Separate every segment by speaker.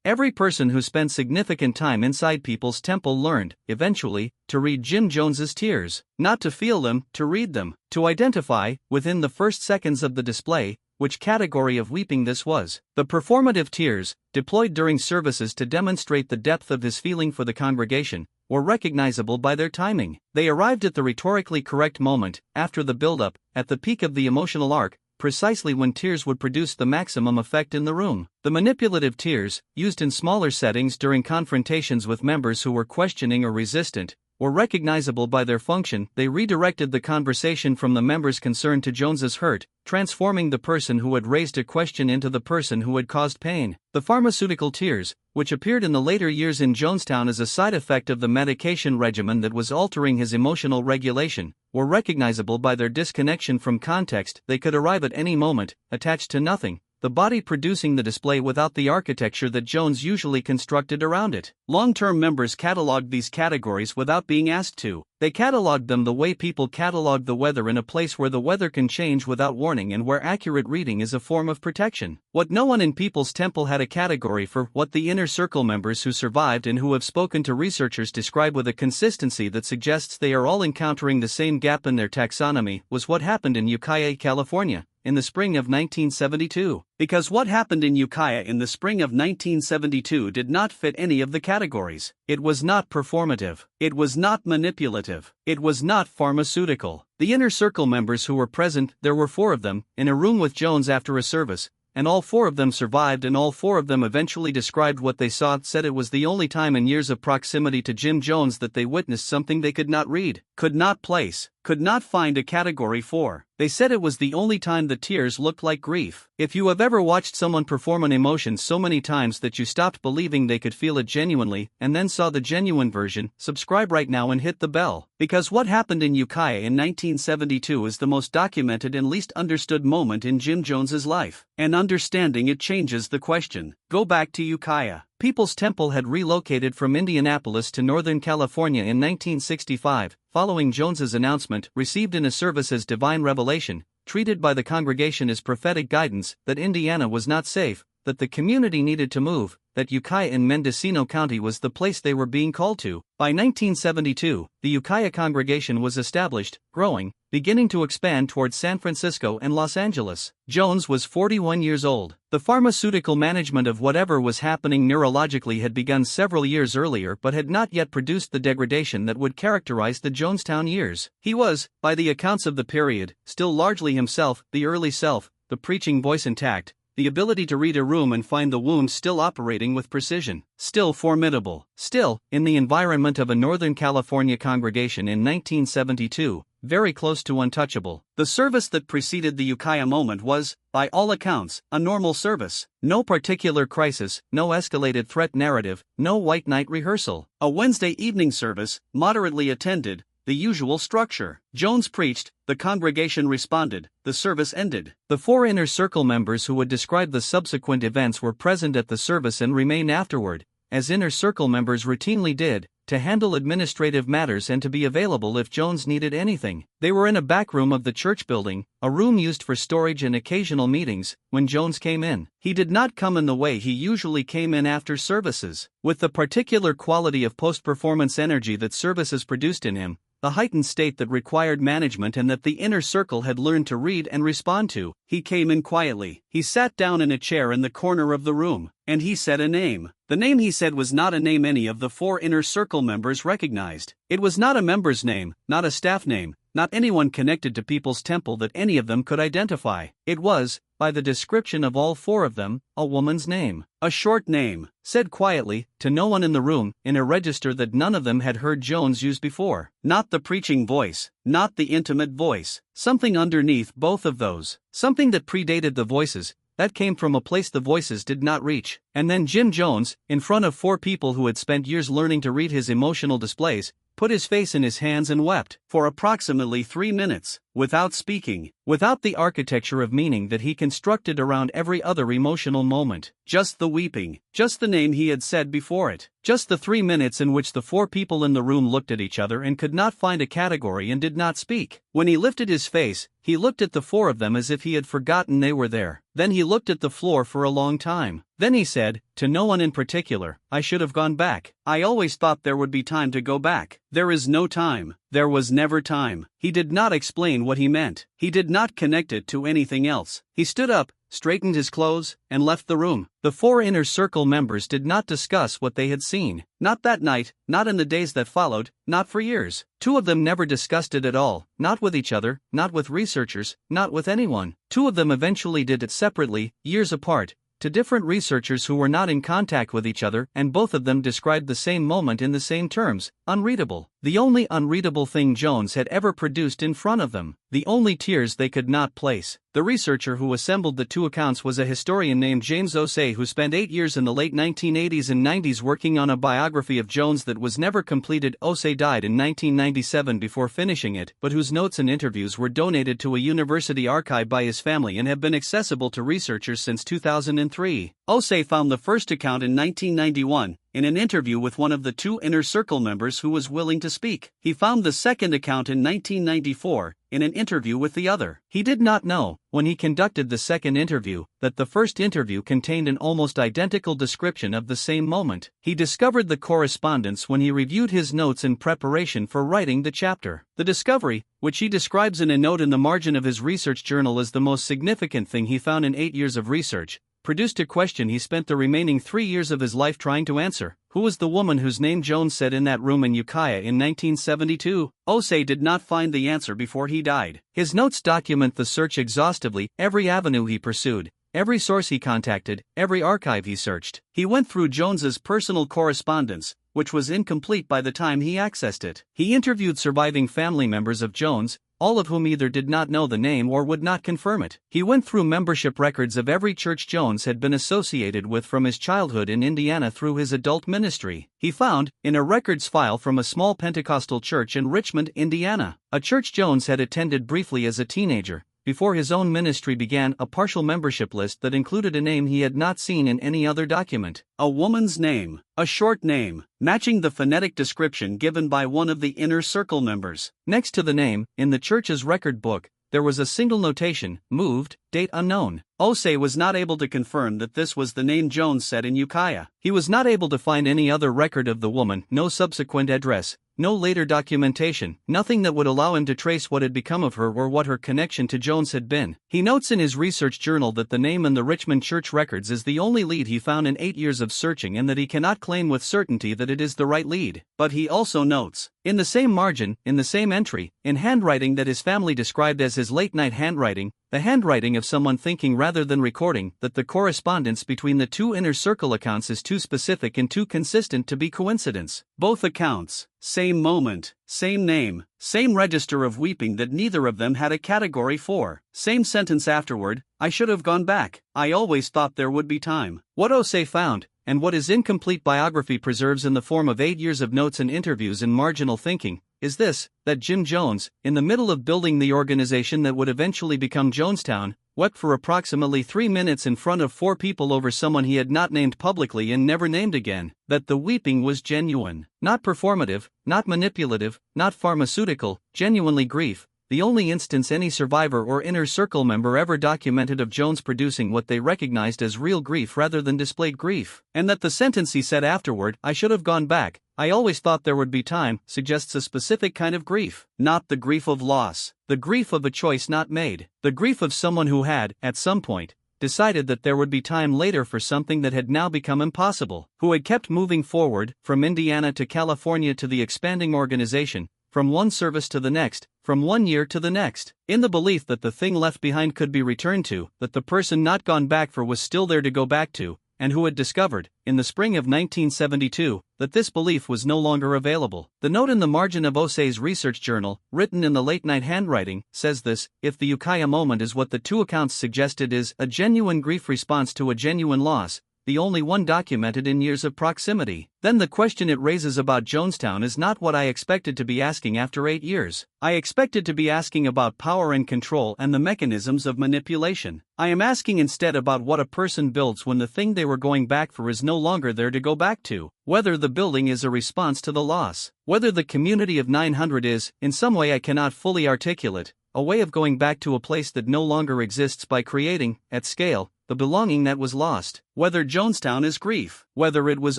Speaker 1: Every person who spent significant time inside People's Temple learned, eventually, to read Jim Jones's tears. Not to feel them, to read them. To identify, within the first seconds of the display, which category of weeping this was. The performative tears, deployed during services to demonstrate the depth of his feeling for the congregation, were recognizable by their timing. They arrived at the rhetorically correct moment, after the build-up, at the peak of the emotional arc, precisely when tears would produce the maximum effect in the room. The manipulative tears, used in smaller settings during confrontations with members who were questioning or resistant, were recognizable by their function. They redirected the conversation from the members concerned to Jones's hurt, transforming the person who had raised a question into the person who had caused pain. The pharmaceutical tears, which appeared in the later years in Jonestown as a side effect of the medication regimen that was altering his emotional regulation, were recognizable by their disconnection from context. They could arrive at any moment, attached to nothing, the body producing the display without the architecture that Jones usually constructed around it. Long-term members cataloged these categories without being asked to. They cataloged them the way people catalog the weather in a place where the weather can change without warning and where accurate reading is a form of protection. What no one in People's Temple had a category for, what the inner circle members who survived and who have spoken to researchers describe with a consistency that suggests they are all encountering the same gap in their taxonomy, was what happened in Ukiah, California, in the spring of 1972. Because what happened in Ukiah in the spring of 1972 did not fit any of the categories. It was not performative. It was not manipulative. It was not pharmaceutical. The inner circle members who were present, there were 4 of them, in a room with Jones after a service, and all 4 of them survived, and all 4 of them eventually described what they saw. Said it was the only time in years of proximity to Jim Jones that they witnessed something they could not read, could not place, could not find a category for. They said it was the only time the tears looked like grief. If you have ever watched someone perform an emotion so many times that you stopped believing they could feel it genuinely, and then saw the genuine version, subscribe right now and hit the bell. Because what happened in Ukiah in 1972 is the most documented and least understood moment in Jim Jones's life. And understanding it changes the question. Go back to Ukiah. People's Temple had relocated from Indianapolis to Northern California in 1965, following Jones's announcement, received in a service as divine revelation, treated by the congregation as prophetic guidance, that Indiana was not safe, that the community needed to move, that Ukiah in Mendocino County was the place they were being called to. By 1972, the Ukiah congregation was established, growing, beginning to expand towards San Francisco and Los Angeles. Jones was 41 years old. The pharmaceutical management of whatever was happening neurologically had begun several years earlier but had not yet produced the degradation that would characterize the Jonestown years. He was, by the accounts of the period, still largely himself, the early self, the preaching voice intact, the ability to read a room and find the wound still operating with precision, still formidable, still, in the environment of a Northern California congregation in 1972, very close to untouchable. The service that preceded the Ukiah moment was, by all accounts, a normal service. No particular crisis, no escalated threat narrative, no white knight rehearsal. A Wednesday evening service, moderately attended, the usual structure. Jones preached, the congregation responded, the service ended. The 4 inner circle members who would describe the subsequent events were present at the service and remained afterward, as inner circle members routinely did, to handle administrative matters and to be available if Jones needed anything. They were in a back room of the church building, a room used for storage and occasional meetings, when Jones came in. He did not come in the way he usually came in after services, with the particular quality of post-performance energy that services produced in him, the heightened state that required management and that the inner circle had learned to read and respond to. He came in quietly. He sat down in a chair in the corner of the room, and he said a name. The name he said was not a name any of the 4 inner circle members recognized. It was not a member's name, not a staff name, not anyone connected to People's Temple that any of them could identify. It was, by the description of all 4 of them, a woman's name. A short name, said quietly, to no one in the room, in a register that none of them had heard Jones use before. Not the preaching voice, not the intimate voice. Something underneath both of those. Something that predated the voices, that came from a place the voices did not reach. And then Jim Jones, in front of 4 people who had spent years learning to read his emotional displays, put his face in his hands and wept, for approximately 3 minutes, without speaking, without the architecture of meaning that he constructed around every other emotional moment. Just the weeping, just the name he had said before it, just the 3 minutes in which the 4 people in the room looked at each other and could not find a category and did not speak. When he lifted his face, he looked at the 4 of them as if he had forgotten they were there. Then he looked at the floor for a long time. Then he said, to no one in particular, I should have gone back. I always thought there would be time to go back. There is no time. There was never time. He did not explain what he meant. He did not connect it to anything else. He stood up, straightened his clothes, and left the room. The 4 inner circle members did not discuss what they had seen. Not that night, not in the days that followed, not for years. 2 of them never discussed it at all, not with each other, not with researchers, not with anyone. 2 of them eventually did it separately, years apart, to different researchers who were not in contact with each other, and both of them described the same moment in the same terms: unreadable. The only unreadable thing Jones had ever produced in front of them. The only tears they could not place. The researcher who assembled the 2 accounts was a historian named James Osei, who spent 8 years in the late 1980s and 90s working on a biography of Jones that was never completed. Osei died in 1997 before finishing it, but whose notes and interviews were donated to a university archive by his family and have been accessible to researchers since 2003. Osei found the first account in 1991, in an interview with one of the 2 inner circle members who was willing to speak. He found the second account in 1994, in an interview with the other. He did not know, when he conducted the second interview, that the first interview contained an almost identical description of the same moment. He discovered the correspondence when he reviewed his notes in preparation for writing the chapter. The discovery, which he describes in a note in the margin of his research journal as the most significant thing he found in 8 years of research, produced a question he spent the remaining 3 years of his life trying to answer. Who was the woman whose name Jones said in that room in Ukiah in 1972? Osei did not find the answer before he died. His notes document the search exhaustively, every avenue he pursued, every source he contacted, every archive he searched. He went through Jones's personal correspondence, which was incomplete by the time he accessed it. He interviewed surviving family members of Jones, all of whom either did not know the name or would not confirm it. He went through membership records of every church Jones had been associated with from his childhood in Indiana through his adult ministry. He found, in a records file from a small Pentecostal church in Richmond, Indiana, a church Jones had attended briefly as a teenager, before his own ministry began, a partial membership list that included a name he had not seen in any other document. A woman's name, a short name, matching the phonetic description given by one of the inner circle members. Next to the name, in the church's record book, there was a single notation: moved, date unknown. Osei was not able to confirm that this was the name Jones said in Ukiah. He was not able to find any other record of the woman, no subsequent address, no later documentation, nothing that would allow him to trace what had become of her or what her connection to Jones had been. He notes in his research journal that the name in the Richmond church records is the only lead he found in 8 years of searching and that he cannot claim with certainty that it is the right lead. But he also notes, in the same margin, in the same entry, in handwriting that his family described as his late-night handwriting, the handwriting of someone thinking rather than recording, that the correspondence between the 2 inner circle accounts is too specific and too consistent to be coincidence. Both accounts, same moment, same name, same register of weeping that neither of them had a category for, same sentence afterward: I should have gone back. I always thought there would be time. What Osei found, and what his incomplete biography preserves in the form of 8 years of notes and interviews and marginal thinking, is this: that Jim Jones, in the middle of building the organization that would eventually become Jonestown, wept for approximately 3 minutes in front of 4 people over someone he had not named publicly and never named again. That the weeping was genuine, not performative, not manipulative, not pharmaceutical, genuinely grief, the only instance any survivor or inner circle member ever documented of Jones producing what they recognized as real grief rather than displayed grief. And that the sentence he said afterward, I should have gone back, I always thought there would be time, suggests a specific kind of grief. Not the grief of loss, the grief of a choice not made, the grief of someone who had, at some point, decided that there would be time later for something that had now become impossible, who had kept moving forward, from Indiana to California to the expanding organization, from one service to the next, from 1 year to the next, in the belief that the thing left behind could be returned to, that the person not gone back for was still there to go back to, and who had discovered, in the spring of 1972, that this belief was no longer available. The note in the margin of Osei's research journal, written in the late-night handwriting, says this: if the Ukiah moment is what the 2 accounts suggested is a genuine grief response to a genuine loss, the only one documented in years of proximity, then the question it raises about Jonestown is not what I expected to be asking after 8 years. I expected to be asking about power and control and the mechanisms of manipulation. I am asking instead about what a person builds when the thing they were going back for is no longer there to go back to, whether the building is a response to the loss, whether the community of 900 is, in some way I cannot fully articulate, a way of going back to a place that no longer exists by creating, at scale, the belonging that was lost. whether Jonestown is grief, whether it was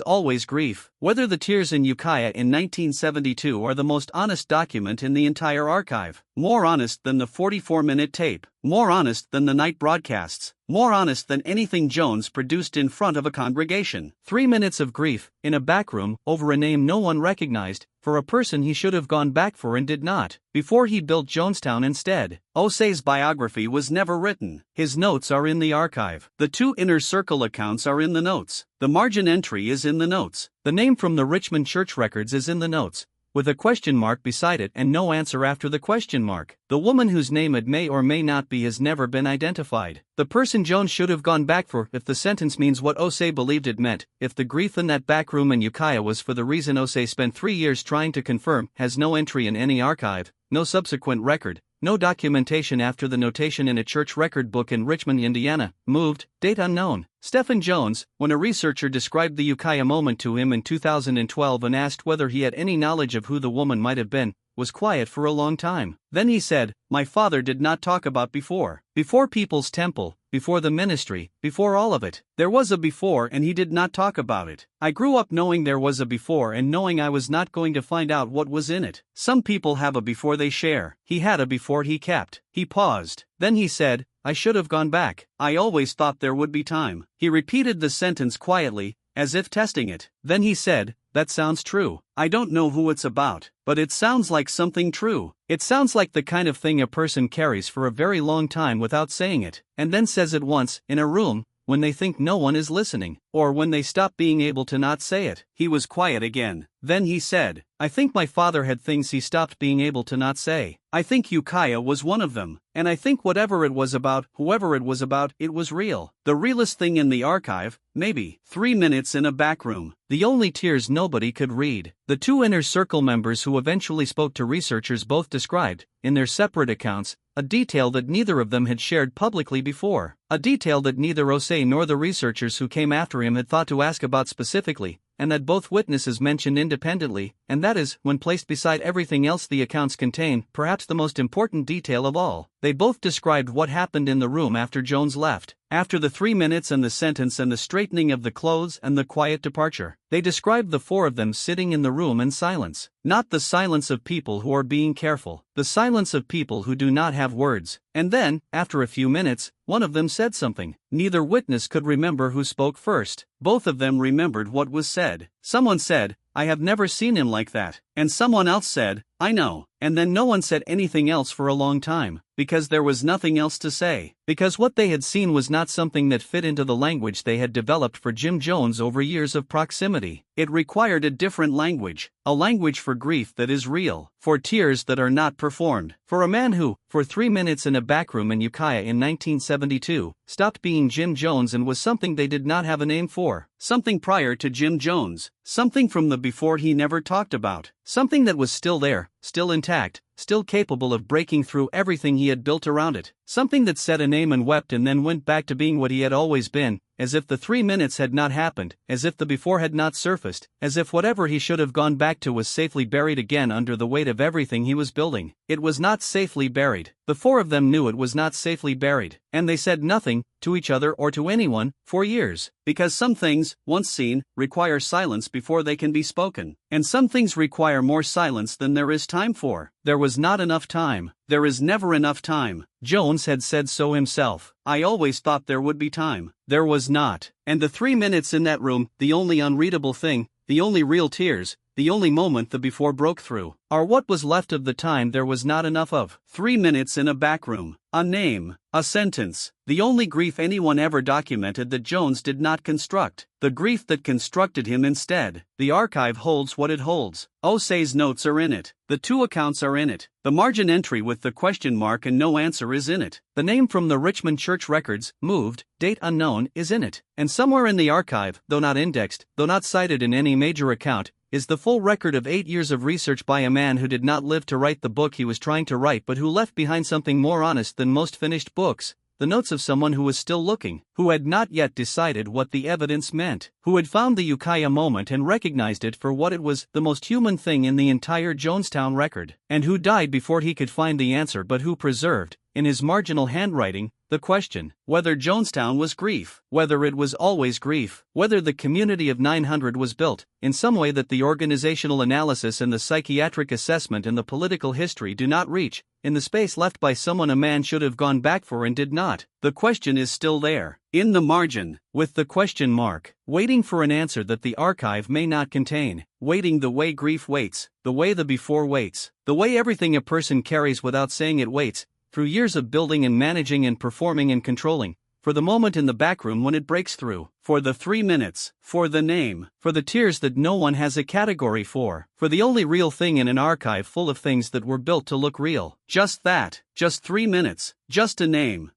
Speaker 1: always grief, whether the tears in Ukiah in 1972 are the most honest document in the entire archive, more honest than the 44-minute tape, more honest than the night broadcasts, more honest than anything Jones produced in front of a congregation. 3 minutes of grief, in a backroom, over a name no one recognized, for a person he should have gone back for and did not, before he built Jonestown instead. Osei's biography was never written. His notes are in the archive. The 2 inner circle accounts are in the notes. The margin entry is in the notes. The name from the Richmond church records is in the notes, with a question mark beside it and no answer after the question mark. The woman whose name it may or may not be has never been identified. The person Jones should have gone back for, if the sentence means what Osei believed it meant, if the grief in that back room in Ukiah was for the reason Osei spent 3 years trying to confirm, has no entry in any archive, no subsequent record, no documentation after the notation in a church record book in Richmond, Indiana, moved, date unknown. Stephen Jones, when a researcher described the Ukiah moment to him in 2012 and asked whether he had any knowledge of who the woman might have been, was quiet for a long time. Then he said, "My father did not talk about before. Before People's Temple, before the ministry, before all of it. There was a before and he did not talk about it. I grew up knowing there was a before and knowing I was not going to find out what was in it. Some people have a before they share. He had a before he kept." He paused. Then he said, "I should have gone back. I always thought there would be time." He repeated the sentence quietly, as if testing it. Then he said, "That sounds true. I don't know who it's about, but it sounds like something true. It sounds like the kind of thing a person carries for a very long time without saying it, and then says it once, in a room, when they think no one is listening, or when they stop being able to not say it." He was quiet again. Then he said, "I think my father had things he stopped being able to not say. I think Ukiah was one of them, and I think whatever it was about, whoever it was about, it was real. The realest thing in the archive, maybe. 3 minutes in a back room. The only tears nobody could read." The 2 inner circle members who eventually spoke to researchers both described, in their separate accounts, a detail that neither of them had shared publicly before. A detail that neither Osei nor the researchers who came after him had thought to ask about specifically, and that both witnesses mentioned independently, and that is, when placed beside everything else the accounts contain, perhaps the most important detail of all. They both described what happened in the room after Jones left, after the 3 minutes and the sentence and the straightening of the clothes and the quiet departure. They described the 4 of them sitting in the room in silence. Not the silence of people who are being careful, the silence of people who do not have words. And then, after a few minutes, one of them said something. Neither witness could remember who spoke first. Both of them remembered what was said. Someone said, "I have never seen him like that." And someone else said, "I know." And then no one said anything else for a long time, because there was nothing else to say. Because what they had seen was not something that fit into the language they had developed for Jim Jones over years of proximity. It required a different language, a language for grief that is real, for tears that are not performed, for a man who, for 3 minutes in a backroom in Ukiah in 1972, stopped being Jim Jones and was something they did not have a name for, something prior to Jim Jones, something from the before he never talked about, something that was still there, still intact, still capable of breaking through everything he had built around it, something that said a name and wept and then went back to being what he had always been, as if the 3 minutes had not happened, as if the before had not surfaced, as if whatever he should have gone back to was safely buried again under the weight of everything he was building. It was not safely buried. The 4 of them knew it was not safely buried, and they said nothing, to each other or to anyone, for years. Because some things, once seen, require silence before they can be spoken, and some things require more silence than there is time for. There was not enough time. There is never enough time. Jones had said so himself. "I always thought there would be time." There was not. And the 3 minutes in that room, the only unreadable thing, the only real tears, the only moment the before broke through, are what was left of the time there was not enough of. 3 minutes in a back room. A name. A sentence. The only grief anyone ever documented that Jones did not construct. The grief that constructed him instead. The archive holds what it holds. Osei's notes are in it. The 2 accounts are in it. The margin entry with the question mark and no answer is in it. The name from the Richmond church records, moved, date unknown, is in it. And somewhere in the archive, though not indexed, though not cited in any major account, is the full record of 8 years of research by a man who did not live to write the book he was trying to write but who left behind something more honest than most finished books, the notes of someone who was still looking, who had not yet decided what the evidence meant, who had found the Ukiah moment and recognized it for what it was, the most human thing in the entire Jonestown record, and who died before he could find the answer but who preserved, in his marginal handwriting, the question, whether Jonestown was grief, whether it was always grief, whether the community of 900 was built, in some way that the organizational analysis and the psychiatric assessment and the political history do not reach, in the space left by someone a man should have gone back for and did not. The question is still there, in the margin, with the question mark, waiting for an answer that the archive may not contain, waiting the way grief waits, the way the before waits, the way everything a person carries without saying it waits, through years of building and managing and performing and controlling, for the moment in the backroom when it breaks through, for the 3 minutes, for the name, for the tears that no one has a category for the only real thing in an archive full of things that were built to look real. Just that, just 3 minutes, just a name,